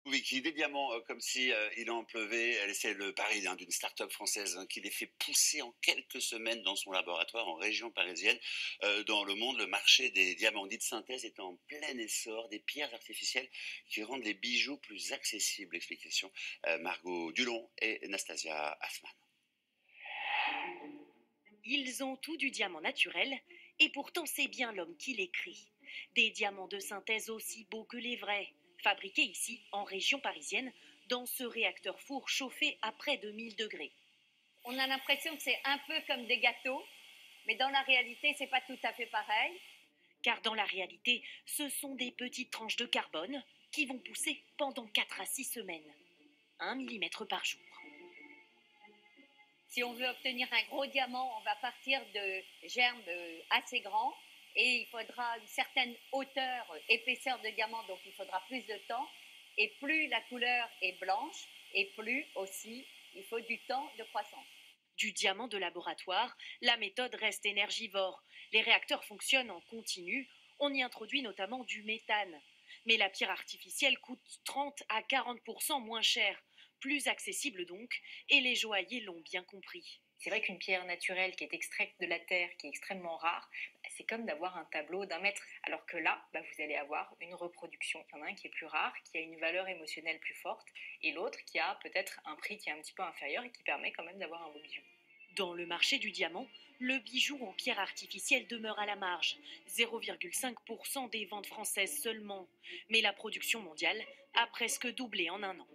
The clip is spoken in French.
Oui, qui des diamants comme si il en pleuvait. C'est le pari d'une start-up française qui les fait pousser en quelques semaines dans son laboratoire en région parisienne. Dans le monde, le marché des diamants dits de synthèse est en plein essor, des pierres artificielles qui rendent les bijoux plus accessibles. Explication Margot Dulon et Nastasia Assmann. Ils ont tout du diamant naturel, et pourtant c'est bien l'homme qui l'écrit. Des diamants de synthèse aussi beaux que les vrais, fabriqués ici, en région parisienne, dans ce réacteur four chauffé à près de 1000 degrés. On a l'impression que c'est un peu comme des gâteaux, mais dans la réalité, c'est pas tout à fait pareil. Car dans la réalité, ce sont des petites tranches de carbone qui vont pousser pendant 4 à 6 semaines. 1 millimètre par jour. Si on veut obtenir un gros diamant, on va partir de germes assez grands et il faudra une certaine hauteur, épaisseur de diamant, donc il faudra plus de temps. Et plus la couleur est blanche, et plus aussi il faut du temps de croissance. Du diamant de laboratoire, la méthode reste énergivore. Les réacteurs fonctionnent en continu. On y introduit notamment du méthane. Mais la pierre artificielle coûte 30 à 40% moins cher. Plus accessible donc, et les joailliers l'ont bien compris. C'est vrai qu'une pierre naturelle qui est extraite de la terre, qui est extrêmement rare, c'est comme d'avoir un tableau d'un mètre. Alors que là, vous allez avoir une reproduction. Il y en a un qui est plus rare, qui a une valeur émotionnelle plus forte, et l'autre qui a peut-être un prix qui est un petit peu inférieur et qui permet quand même d'avoir un beau bijou. Dans le marché du diamant, le bijou en pierre artificielle demeure à la marge, 0,5% des ventes françaises seulement. Mais la production mondiale a presque doublé en un an.